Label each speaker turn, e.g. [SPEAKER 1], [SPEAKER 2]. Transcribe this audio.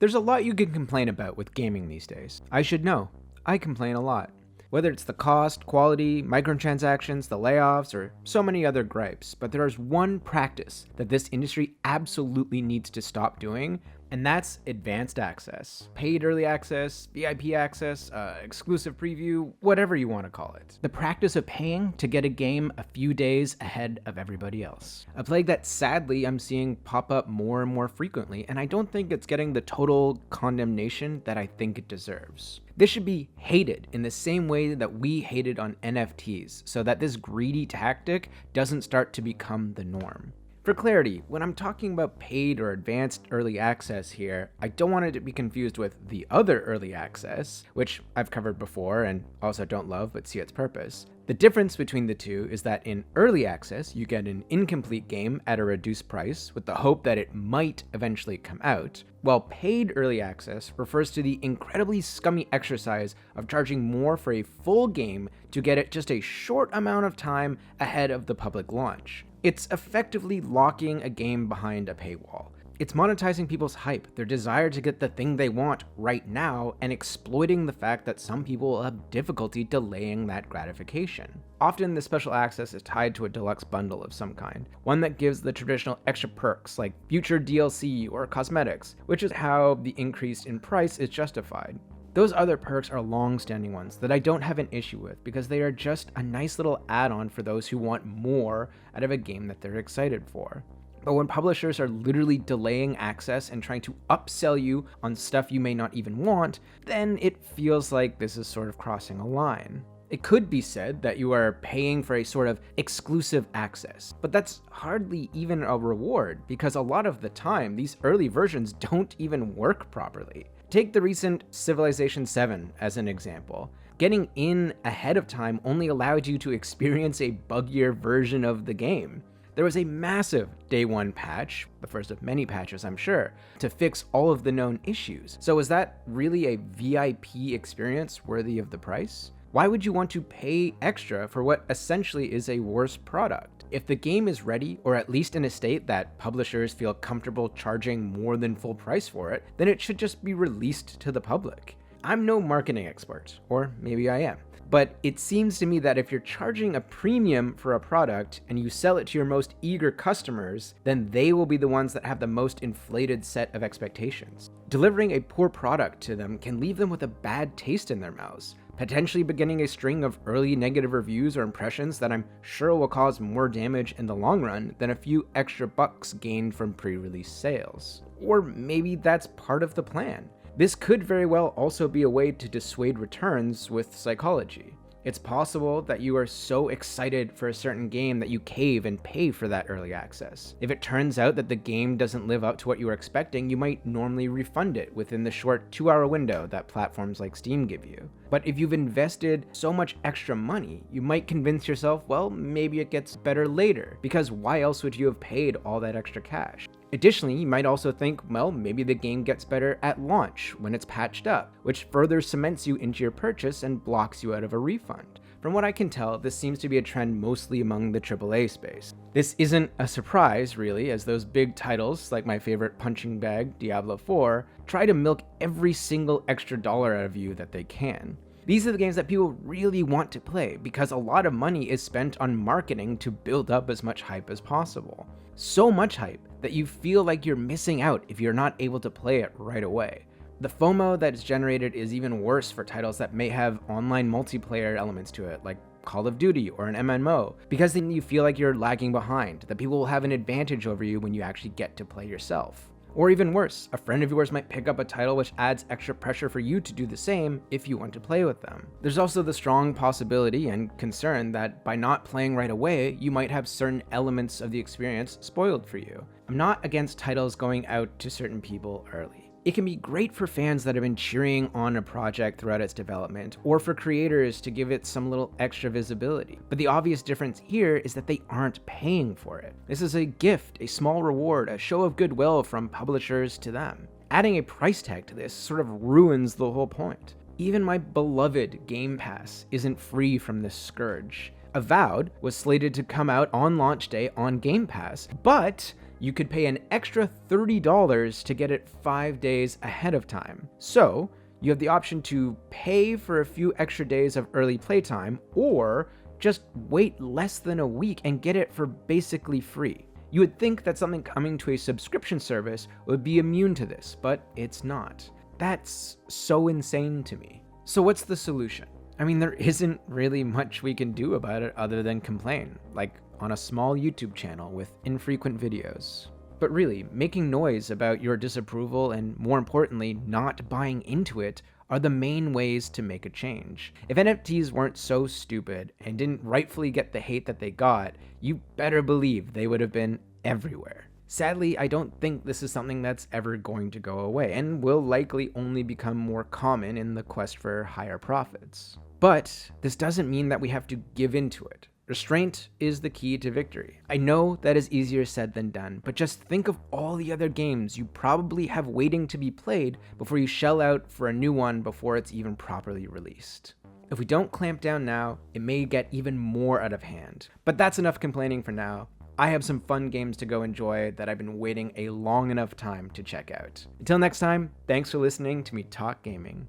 [SPEAKER 1] There's a lot you can complain about with gaming these days. I should know. I complain a lot. Whether it's the cost, quality, microtransactions, the layoffs, or so many other gripes, but there is one practice that this industry absolutely needs to stop doing, and that's advanced access. Paid early access, VIP access, exclusive preview, whatever you want to call it. The practice of paying to get a game a few days ahead of everybody else. A plague that sadly I'm seeing pop up more and more frequently, and I don't think it's getting the total condemnation that I think it deserves. This should be hated in the same way that we hated on NFTs, so that this greedy tactic doesn't start to become the norm. For clarity, when I'm talking about paid or advanced early access here, I don't want it to be confused with the other early access, which I've covered before and also don't love but see its purpose. The difference between the two is that in early access, you get an incomplete game at a reduced price with the hope that it might eventually come out, while paid early access refers to the incredibly scummy exercise of charging more for a full game to get it just a short amount of time ahead of the public launch. It's effectively locking a game behind a paywall. It's monetizing people's hype, their desire to get the thing they want right now, and exploiting the fact that some people will have difficulty delaying that gratification. Often, the special access is tied to a deluxe bundle of some kind, one that gives the traditional extra perks like future DLC or cosmetics, which is how the increase in price is justified. Those other perks are long-standing ones that I don't have an issue with because they are just a nice little add-on for those who want more out of a game that they're excited for. But when publishers are literally delaying access and trying to upsell you on stuff you may not even want, then it feels like this is sort of crossing a line. It could be said that you are paying for a sort of exclusive access, but that's hardly even a reward because a lot of the time these early versions don't even work properly. Take the recent Civilization 7 as an example. Getting in ahead of time only allowed you to experience a buggier version of the game. There was a massive day one patch, the first of many patches I'm sure, to fix all of the known issues. So is that really a VIP experience worthy of the price? Why would you want to pay extra for what essentially is a worse product? If the game is ready, or at least in a state that publishers feel comfortable charging more than full price for it, then it should just be released to the public. I'm no marketing expert, or maybe I am, but it seems to me that if you're charging a premium for a product and you sell it to your most eager customers, then they will be the ones that have the most inflated set of expectations. Delivering a poor product to them can leave them with a bad taste in their mouths, potentially beginning a string of early negative reviews or impressions that I'm sure will cause more damage in the long run than a few extra bucks gained from pre-release sales. Or maybe that's part of the plan. This could very well also be a way to dissuade returns with psychology. It's possible that you are so excited for a certain game that you cave and pay for that early access. If it turns out that the game doesn't live up to what you were expecting, you might normally refund it within the short 2-hour window that platforms like Steam give you. But if you've invested so much extra money, you might convince yourself, well, maybe it gets better later, because why else would you have paid all that extra cash? Additionally, you might also think, well, maybe the game gets better at launch when it's patched up, which further cements you into your purchase and blocks you out of a refund. From what I can tell, this seems to be a trend mostly among the AAA space. This isn't a surprise, really, as those big titles, like my favorite punching bag, Diablo 4, try to milk every single extra dollar out of you that they can. These are the games that people really want to play because a lot of money is spent on marketing to build up as much hype as possible. So much hype that you feel like you're missing out if you're not able to play it right away. The FOMO that is generated is even worse for titles that may have online multiplayer elements to it, like Call of Duty or an MMO, because then you feel like you're lagging behind, that people will have an advantage over you when you actually get to play yourself. Or even worse, a friend of yours might pick up a title which adds extra pressure for you to do the same if you want to play with them. There's also the strong possibility and concern that by not playing right away, you might have certain elements of the experience spoiled for you. I'm not against titles going out to certain people early. It can be great for fans that have been cheering on a project throughout its development, or for creators to give it some little extra visibility. But the obvious difference here is that they aren't paying for it. This is a gift, a small reward, a show of goodwill from publishers to them. Adding a price tag to this sort of ruins the whole point. Even my beloved Game Pass isn't free from this scourge. Avowed was slated to come out on launch day on Game Pass, but you could pay an extra $30 to get it 5 days ahead of time. So, you have the option to pay for a few extra days of early playtime, or just wait less than a week and get it for basically free. You would think that something coming to a subscription service would be immune to this, but it's not. That's so insane to me. So what's the solution? I mean, there isn't really much we can do about it other than complain, like on a small YouTube channel with infrequent videos. But really, making noise about your disapproval and, more importantly, not buying into it are the main ways to make a change. If NFTs weren't so stupid and didn't rightfully get the hate that they got, you better believe they would have been everywhere. Sadly, I don't think this is something that's ever going to go away, and will likely only become more common in the quest for higher profits. But this doesn't mean that we have to give into it. Restraint is the key to victory. I know that is easier said than done, but just think of all the other games you probably have waiting to be played before you shell out for a new one before it's even properly released. If we don't clamp down now, it may get even more out of hand. But that's enough complaining for now. I have some fun games to go enjoy that I've been waiting a long enough time to check out. Until next time, thanks for listening to me talk gaming.